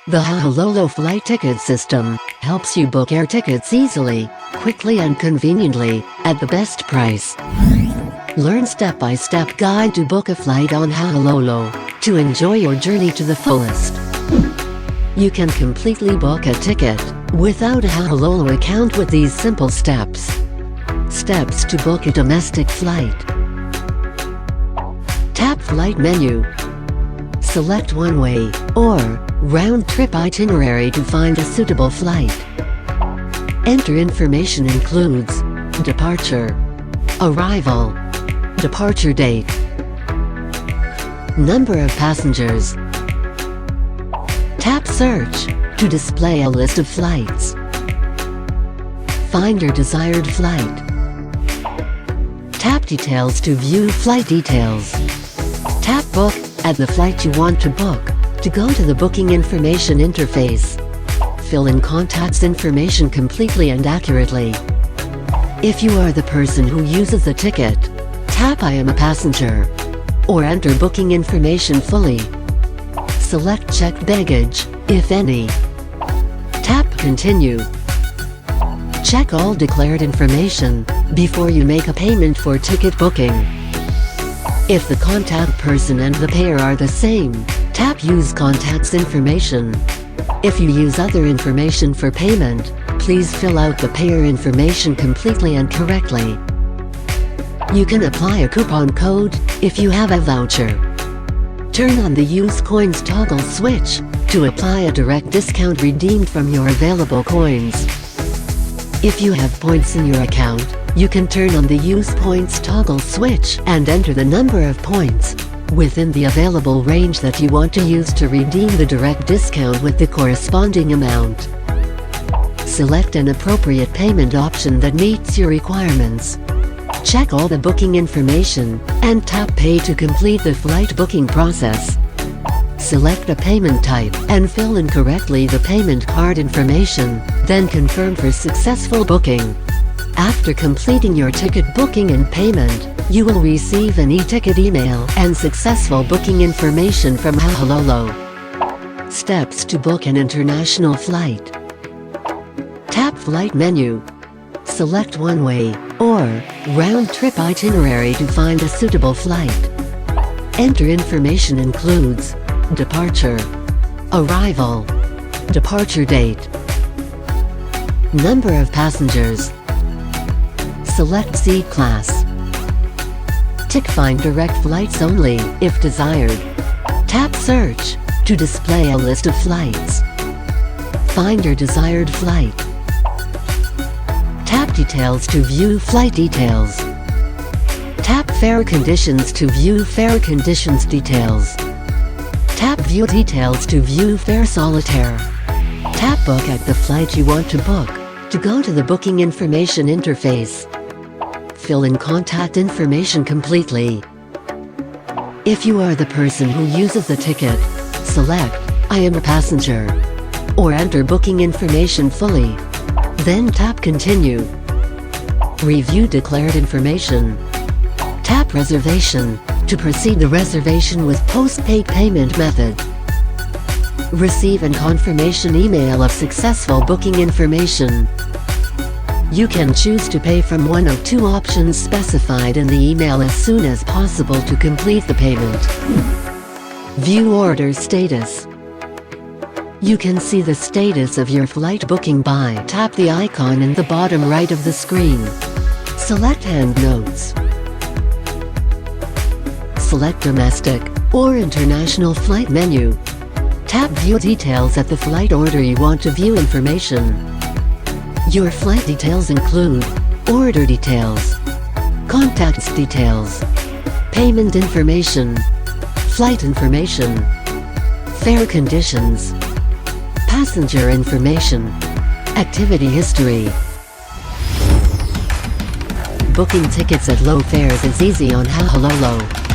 The Hahalolo flight ticket system helps you book air tickets easily, quickly and conveniently, at the best price. Learn step-by-step guide to book a flight on Hahalolo, to enjoy your journey to the fullest. You can completely book a ticket, without a Hahalolo account with these simple steps. Steps to book a domestic flight. Tap Flight menu. Select one-way, or round-trip itinerary to find a suitable flight. Enter information includes departure, arrival, departure date, number of passengers. Tap Search to display a list of flights. Find your desired flight. Tap Details to view flight details. Tap Book at the flight you want to book, to go to the booking information interface. Fill in contacts information completely and accurately. If you are the person who uses the ticket, tap I am a passenger, or enter booking information fully. Select checked baggage, if any. Tap Continue. Check all declared information before you make a payment for ticket booking. If the contact person and the payer are the same, tap Use Contacts Information. If you use other information for payment, please fill out the payer information completely and correctly. You can apply a coupon code if you have a voucher. Turn on the Use Coins toggle switch to apply a direct discount redeemed from your available coins. If you have points in your account, you can turn on the Use Points toggle switch and enter the number of points within the available range that you want to use to redeem the direct discount with the corresponding amount. Select an appropriate payment option that meets your requirements. Check all the booking information and tap Pay to complete the flight booking process. Select a payment type and fill in correctly the payment card information, then confirm for successful booking. After completing your ticket booking and payment, you will receive an e-ticket email and successful booking information from Hahalolo. Steps to book an international flight. Tap Flight menu. Select one-way, or round-trip itinerary to find a suitable flight. Enter information includes departure, arrival, departure date, number of passengers. Select seat class. Tick Find direct flights only, if desired. Tap Search to display a list of flights. Find your desired flight. Tap Details to view flight details. Tap Fare Conditions to view fare conditions details. Tap View Details to view fare solitaire. Tap Book at the flight you want to book, to go to the booking information interface. Fill in contact information completely. If you are the person who uses the ticket, select I am a passenger, or enter booking information fully. Then tap Continue. Review declared information. Tap Reservation to proceed the reservation with post-paid payment method. Receive a confirmation email of successful booking information. You can choose to pay from one of two options specified in the email as soon as possible to complete the payment. View order status. You can see the status of your flight booking by tap the icon in the bottom right of the screen. Select Hand Notes. Select Domestic or International Flight menu. Tap View Details at the flight order you want to view information. Your flight details include order details, contacts details, payment information, flight information, fare conditions, passenger information, activity history. Booking tickets at low fares is easy on Hahalolo.